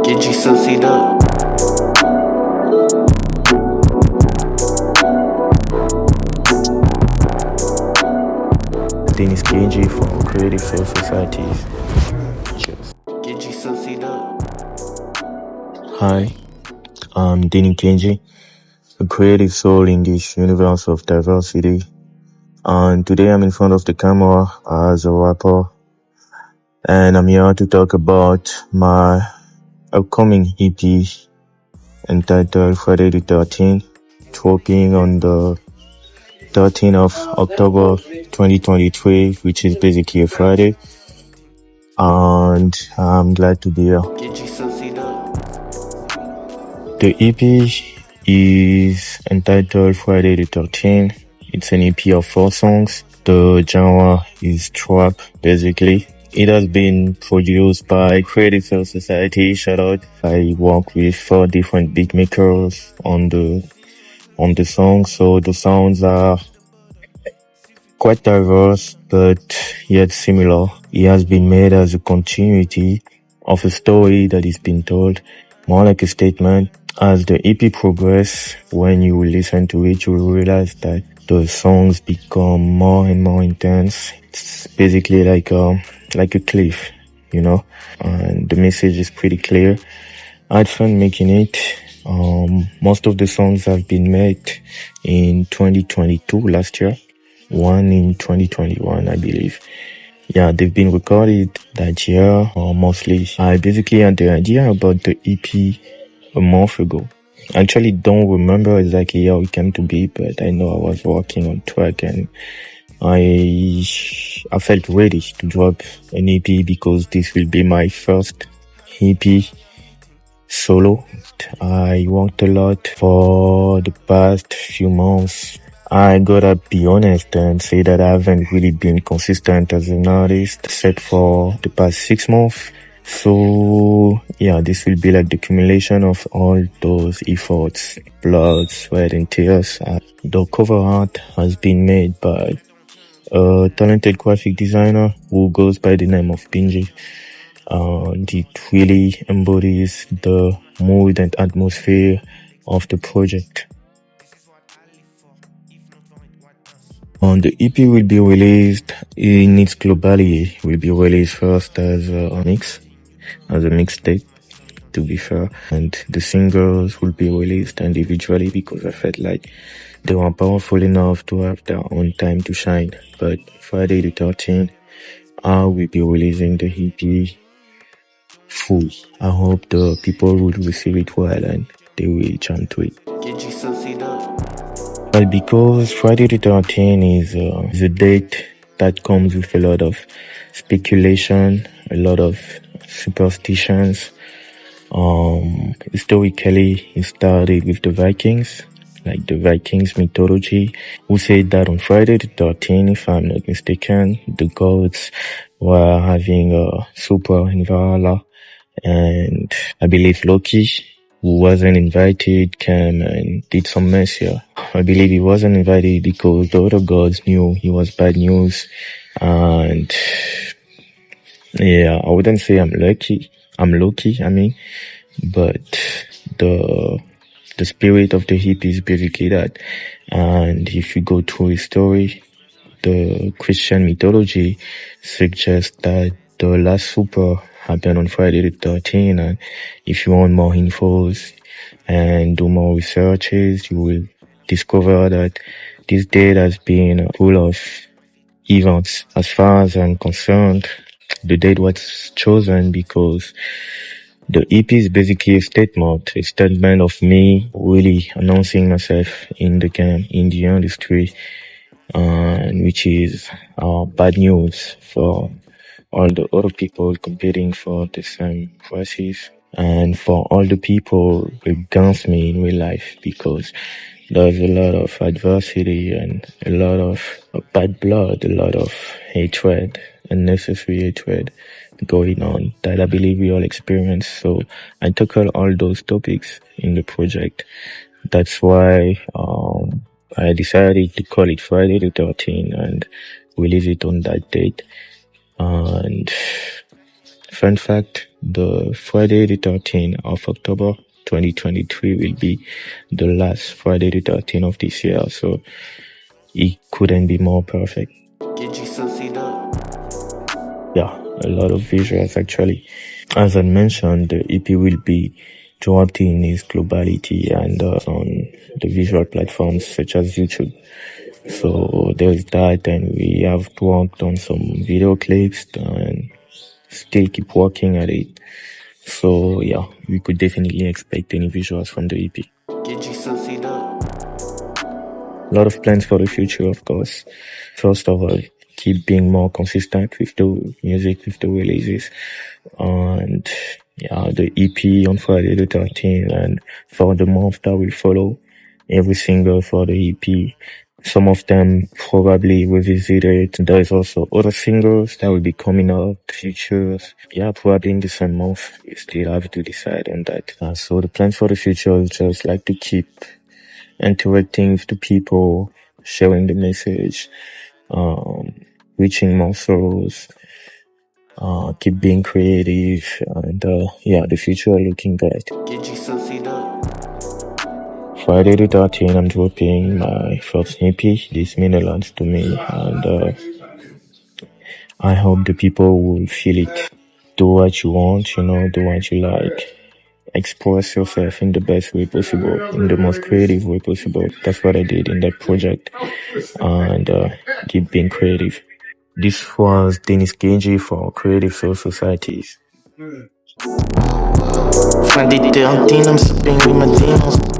Get you some seed up. DENISKG from Creative Soul Societies. Cheers. Get you some seed up. Hi, I'm DENISKG, a creative soul in this universe of diversity. And today I'm in front of the camera as a rapper. And I'm here to talk about my upcoming EP entitled Friday the 13th, dropping on the 13th of October 2023, which is basically a Friday. And I'm glad to be here. Get you some seed up. The EP is entitled Friday the 13th. It's an EP of 4 songs. The genre is trap, basically. It has been produced by Creative Soul Society. Shout out. I work with 4 different beat makers on the song, so the sounds are quite diverse, but yet similar. It has been made as a continuity of a story that is being told, more like a statement. As the EP progresses, when you listen to it, you will realize that the songs become more and more intense. It's basically like a cliff, you know, and the message is pretty clear. I had fun making it. Most of the songs have been made in 2022, last year. One in 2021, I believe. Yeah, they've been recorded that year, or mostly. I basically had the idea about the EP a month ago. I actually don't remember exactly how it came to be, but I know I was working on track and I felt ready to drop an EP because this will be my first EP solo. I worked a lot for the past few months. I gotta be honest and say that I haven't really been consistent as an artist except for the past 6 months. So yeah, this will be like the accumulation of all those efforts, blood, sweat and tears. The cover art has been made by a talented graphic designer who goes by the name of Binji. And it really embodies the mood and atmosphere of the project. The EP will be released in its globality. Will be released first as a mixtape, to be fair, and the singles will be released individually because I felt like they were powerful enough to have their own time to shine. But Friday the 13th, I will be releasing the EP full. I hope the people will receive it well and they will chant to it. Get you some seed up. Well, because Friday the 13th is a date that comes with a lot of speculation, a lot of superstitions. Historically, it started with the Vikings, like the Vikings mythology, who said that on Friday the 13th, if I'm not mistaken, the gods were having a super in Valhalla, and I believe Loki, who wasn't invited, came and did some mess here. I believe he wasn't invited because the other gods knew he was bad news. And yeah, I wouldn't say I'm Loki, but the spirit of the EP is basically that. And if you go through his story, the Christian mythology suggests that the last super happened on Friday the 13th, and if you want more infos and do more researches, you will discover that this date has been full of events. As far as I'm concerned, the date was chosen because the EP is basically a statement of me really announcing myself in the game, in the industry, which is bad news for all the other people competing for the same prices, and for all the people against me in real life, because there's a lot of adversity and a lot of bad blood, a lot of hatred, unnecessary hatred going on that I believe we all experience. So I tackle all those topics in the project. That's why I decided to call it Friday the 13th and release it on that date. And fun fact, the Friday the 13th of October 2023 will be the last Friday the 13th of this year, so it couldn't be more perfect. Yeah, a lot of visuals actually. As I mentioned, the EP will be dropped in its globality and on the visual platforms such as YouTube. So there's that, and we have worked on some video clips and still keep working at it. So yeah, we could definitely expect any visuals from the EP. A lot of plans for the future, of course. First of all, keep being more consistent with the music, with the releases. And yeah, the EP on Friday the 13th, and for the month that will follow, every single for the EP. Some of them probably revisited. There's also other singles that will be coming out, features. Yeah, probably in the same month. You still have to decide on that. So the plans for the future is just like to keep interacting with the people, sharing the message, reaching more souls, keep being creative, and yeah, the future looking bright. Friday the 13th, I'm dropping my first EP. This means a lot to me, and I hope the people will feel it. Do what you want, do what you like. Express yourself in the best way possible, in the most creative way possible. That's what I did in that project, and keep being creative. This was DENISKG for Creative Soul Societies. Friday 13, I'm sipping with my demons.